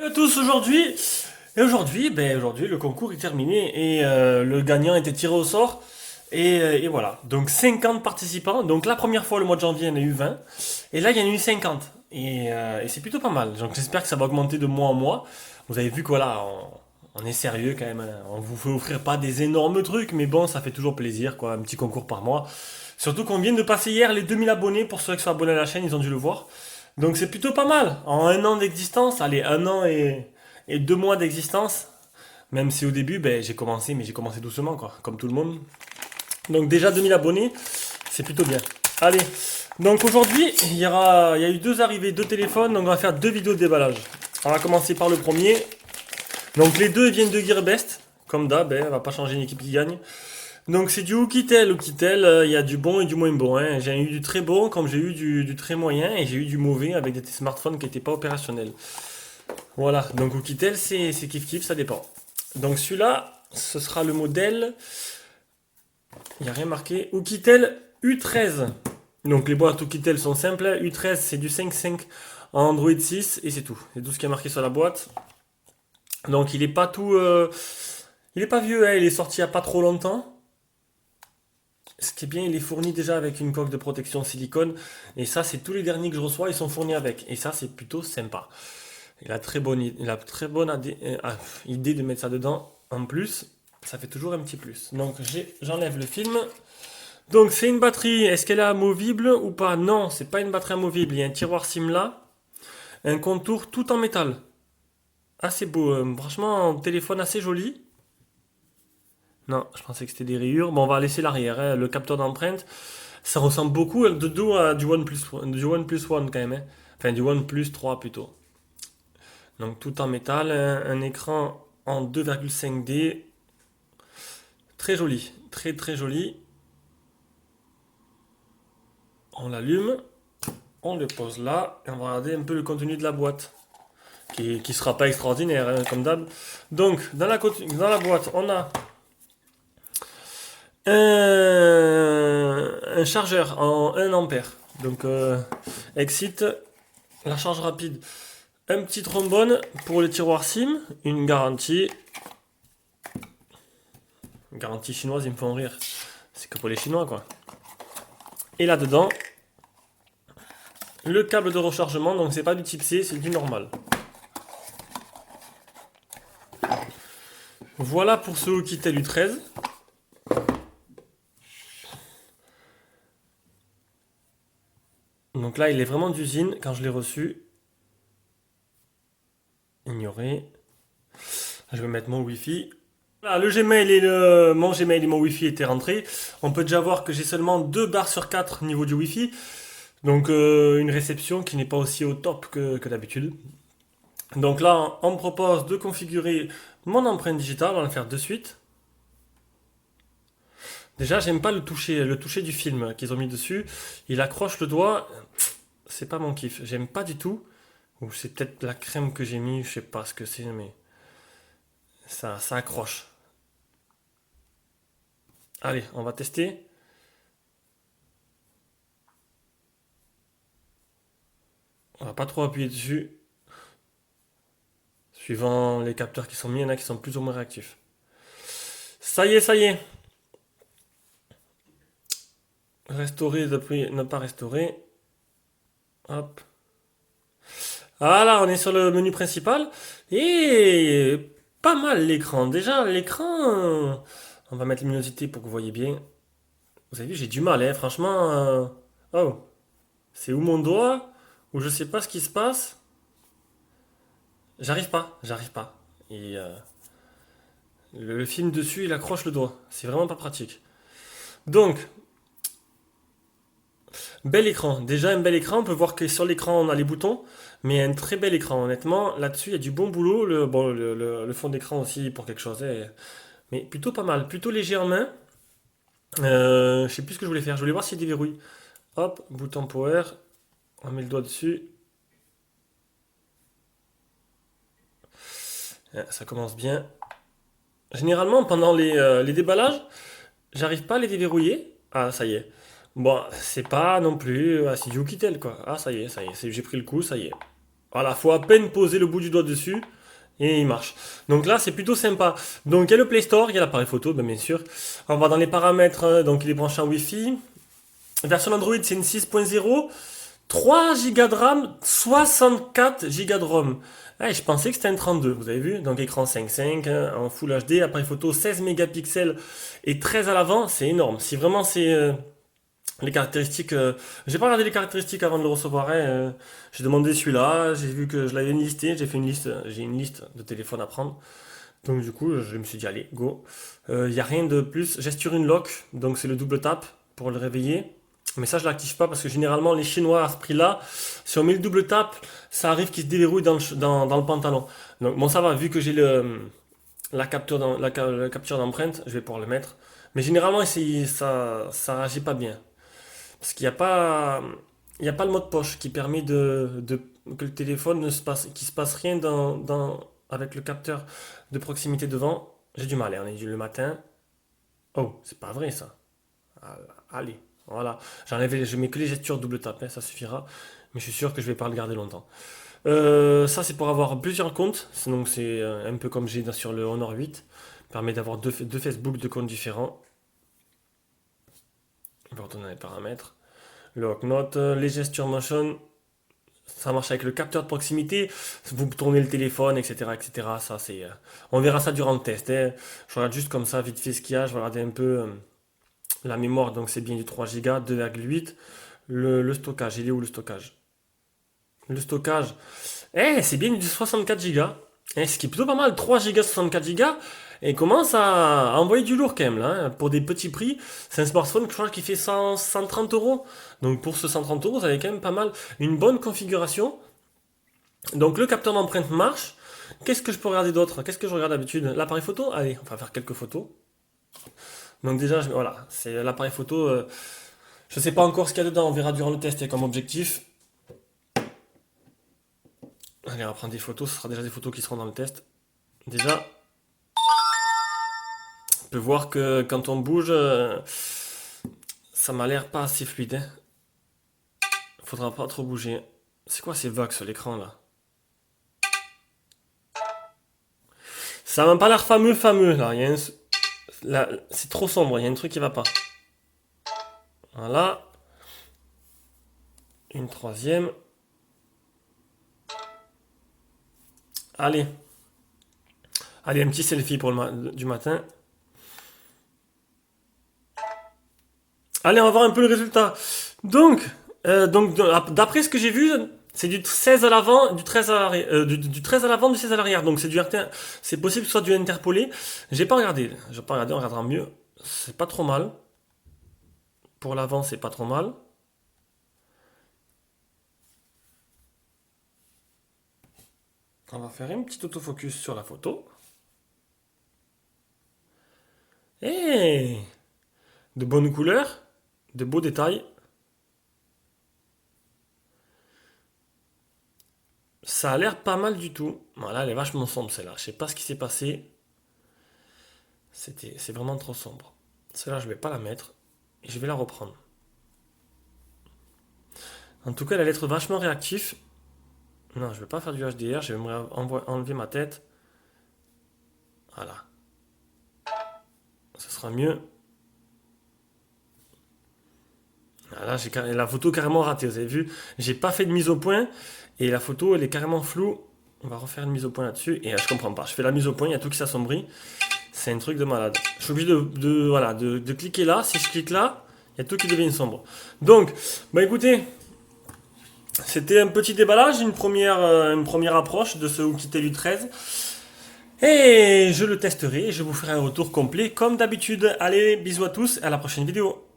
À tous aujourd'hui. Aujourd'hui, le concours est terminé et le gagnant était tiré au sort. Et voilà. Donc 50 participants. Donc la première fois, le mois de janvier, il y en a eu 20. Et là, il y en a eu 50. Et c'est plutôt pas mal. Donc j'espère que ça va augmenter de mois en mois. Vous avez vu que voilà, on est sérieux quand même, hein. On vous fait offrir pas des énormes trucs, mais bon, ça fait toujours plaisir, quoi. Un petit concours par mois. Surtout qu'on vient de passer hier les 2000 abonnés. Pour ceux qui sont abonnés à la chaîne, ils ont dû le voir. Donc c'est plutôt pas mal. En un an d'existence, allez, un an et 2 mois d'existence, même si au début, ben, j'ai commencé, mais j'ai commencé doucement, quoi, comme tout le monde. Donc déjà 2000 abonnés, c'est plutôt bien. Allez, donc aujourd'hui, il y a eu deux arrivées, deux téléphones, donc on va faire deux vidéos de déballage. On va commencer par le premier. Donc les deux viennent de Gearbest, comme d'hab, hein, on va pas changer une équipe qui gagne. Donc c'est du Oukitel. Oukitel, il y a du bon et du moins bon, hein. J'ai eu du très bon comme j'ai eu du très moyen et j'ai eu du mauvais avec des smartphones qui n'étaient pas opérationnels. Voilà, donc Oukitel c'est kiff kiff, ça dépend. Donc celui-là, ce sera le modèle, il n'y a rien marqué, Oukitel U13. Donc les boîtes Oukitel sont simples, U13 c'est du 5.5 en Android 6 et c'est tout. C'est tout ce qui est marqué sur la boîte. Donc il est pas tout... il est pas vieux, hein, il est sorti il n'y a pas trop longtemps. Ce qui est bien, il est fourni déjà avec une coque de protection silicone. Et ça, c'est tous les derniers que je reçois, ils sont fournis avec. Et ça, c'est plutôt sympa. Il a très bonne idée de mettre ça dedans. En plus, ça fait toujours un petit plus. Donc, j'enlève le film. Donc, c'est une batterie. Est-ce qu'elle est amovible ou pas? Non, c'est pas une batterie amovible. Il y a un tiroir SIM là. Un contour tout en métal. Assez beau. Franchement, un téléphone assez joli. Non, je pensais que c'était des rayures. Bon, on va laisser l'arrière, hein. Le capteur d'empreinte, ça ressemble beaucoup de dos à du OnePlus One quand même, hein. Enfin, du OnePlus 3 plutôt. Donc tout en métal, un écran en 2,5D. Très joli, très très joli. On l'allume, on le pose là et on va regarder un peu le contenu de la boîte. Qui sera pas extraordinaire, hein, comme d'hab. Donc, dans la boîte, on a un chargeur en 1 ampère. Donc, excite la charge rapide. Un petit trombone pour le tiroir SIM. Une garantie. Une garantie chinoise, ils me font rire. C'est que pour les Chinois, quoi. Et là-dedans, le câble de rechargement. Donc, c'est pas du type C, c'est du normal. Voilà pour ce Oukitel U13. Donc là, il est vraiment d'usine quand je l'ai reçu. Ignorer. Je vais mettre mon Wi-Fi. Voilà, le Gmail mon Gmail et mon Wi-Fi étaient rentrés. On peut déjà voir que j'ai seulement 2 barres sur 4 au niveau du Wi-Fi. Donc une réception qui n'est pas aussi au top que d'habitude. Donc là, on me propose de configurer mon empreinte digitale. On va le faire de suite. Déjà, j'aime pas le toucher du film qu'ils ont mis dessus. Il accroche le doigt. C'est pas mon kiff. J'aime pas du tout. Ou c'est peut-être la crème que j'ai mis, je sais pas ce que c'est, mais ça accroche. Allez, on va tester. On va pas trop appuyer dessus. Suivant les capteurs qui sont mis, il y en a qui sont plus ou moins réactifs. Ça y est, ça y est. Restaurer depuis ne pas restaurer. Hop. Voilà, on est sur le menu principal. Et pas mal l'écran. Déjà, l'écran, on va mettre luminosité pour que vous voyez bien. Vous avez vu, j'ai du mal, hein, franchement. Oh, c'est où mon doigt? Ou je sais pas ce qui se passe. J'arrive pas, j'arrive pas. Et le film dessus, il accroche le doigt. C'est vraiment pas pratique. Donc, bel écran. Déjà un bel écran. On peut voir que sur l'écran, on a les boutons. Mais un très bel écran, honnêtement. Là-dessus, il y a du bon boulot. Le fond d'écran aussi pour quelque chose, hein. Mais plutôt pas mal. Plutôt léger en main. Je sais plus ce que je voulais faire. Je voulais voir s'il déverrouille. Hop, bouton power. On met le doigt dessus. Ça commence bien. Généralement, pendant les déballages, j'arrive pas à les déverrouiller. Ah, ça y est. Bon, c'est pas non plus. Ah, c'est du Oukitel, quoi. Ah, ça y est, ça y est. J'ai pris le coup, ça y est. Voilà, faut à peine poser le bout du doigt dessus. et il marche. Donc là, c'est plutôt sympa. Donc il y a le Play Store, il y a l'appareil photo, bien sûr. On va dans les paramètres, donc il est branché en Wi-Fi. Version Android, c'est une 6.0. 3 Go de RAM, 64 Go de ROM. Ouais, je pensais que c'était un 32, vous avez vu? Donc écran 5.5, hein, en Full HD, appareil photo 16 mégapixels et 13 à l'avant, c'est énorme. Si vraiment c'est les caractéristiques... j'ai pas regardé les caractéristiques avant de le recevoir, hein, j'ai demandé celui-là, j'ai vu que je l'avais listé, j'ai fait une liste, j'ai une liste de téléphones à prendre. Donc du coup, je me suis dit, allez, go. Il n'y a rien de plus. Gesture unlock, donc c'est le double tap pour le réveiller. Mais ça, je l'active pas parce que généralement, les Chinois à ce prix-là, si on met le double tap, ça arrive qu'il se déverrouille dans le pantalon. Donc bon, ça va, vu que j'ai la capture d'empreinte, je vais pouvoir le mettre. Mais généralement, ça réagit pas bien. Parce qu'il y a pas le mode poche qui permet que le téléphone ne se passe, qu'il se passe rien avec le capteur de proximité devant. J'ai du mal, hein, on est le matin. Oh, c'est pas vrai ça. Allez, voilà. Je mets que les gestures double tap, hein, ça suffira. Mais je suis sûr que je vais pas le garder longtemps. Ça, c'est pour avoir plusieurs comptes. Donc, c'est un peu comme j'ai sur le Honor 8. Permet d'avoir deux Facebook, deux comptes différents. On va retourner dans les paramètres. Le Lock Note, les gestures motion, ça marche avec le capteur de proximité. Vous tournez le téléphone, etc., etc. Ça, on verra ça durant le test, hein. Je regarde juste comme ça, vite fait ce qu'il y a. Je vais regarder un peu la mémoire. Donc, c'est bien du 3 Go, 2,8. Le stockage, il est où le stockage? Le stockage, c'est bien du 64 Go. Ce qui est plutôt pas mal, 3 Go, 64 Go. Et commence à envoyer du lourd quand même là, hein. Pour des petits prix, c'est un smartphone je crois qui fait 130 euros. Donc pour ce 130 euros, vous avez quand même pas mal. Une bonne configuration. Donc le capteur d'empreinte marche. Qu'est-ce que je peux regarder d'autre? Qu'est-ce que je regarde d'habitude? L'appareil photo? Allez, on va faire quelques photos. Donc déjà, voilà, c'est l'appareil photo. Je sais pas encore ce qu'il y a dedans, on verra durant le test. Il y a comme objectif. Allez, on va prendre des photos, ce sera déjà des photos qui seront dans le test. Déjà, on peut voir que quand on bouge, ça m'a l'air pas assez fluide, hein. Faudra pas trop bouger. C'est quoi ces vagues sur l'écran là? Ça m'a pas l'air fameux là. Là, c'est trop sombre, il y a un truc qui va pas. Voilà. Une troisième. Allez. Allez, un petit selfie pour du matin. Allez, on va voir un peu le résultat. Donc, d'après ce que j'ai vu, c'est du 16 à l'avant, du 13 à l'arrière, du 13 à l'avant, du 16 à l'arrière. Donc c'est possible que ce soit du interpolé. J'ai pas regardé, on regardera mieux. C'est pas trop mal. Pour l'avant, c'est pas trop mal. On va faire un petit autofocus sur la photo. Et de bonnes couleurs, de beaux détails. Ça a l'air pas mal du tout. Voilà, elle est vachement sombre celle-là. Je sais pas ce qui s'est passé. C'est vraiment trop sombre. Celle-là, je vais pas la mettre. Et je vais la reprendre. En tout cas, elle allait être vachement réactif. Non, je vais pas faire du HDR. Je vais enlever ma tête. Voilà. Ce sera mieux. Là, j'ai la photo carrément ratée. Vous avez vu, j'ai pas fait de mise au point. Et la photo, elle est carrément floue. On va refaire une mise au point là-dessus. Et je comprends pas. Je fais la mise au point, il y a tout qui s'assombrit. C'est un truc de malade. Je suis obligé voilà, de cliquer là. Si je clique là, il y a tout qui devient sombre. Donc, bah écoutez, c'était un petit déballage, une première approche de ce Oukitel U13. Et je le testerai et je vous ferai un retour complet comme d'habitude. Allez, bisous à tous et à la prochaine vidéo.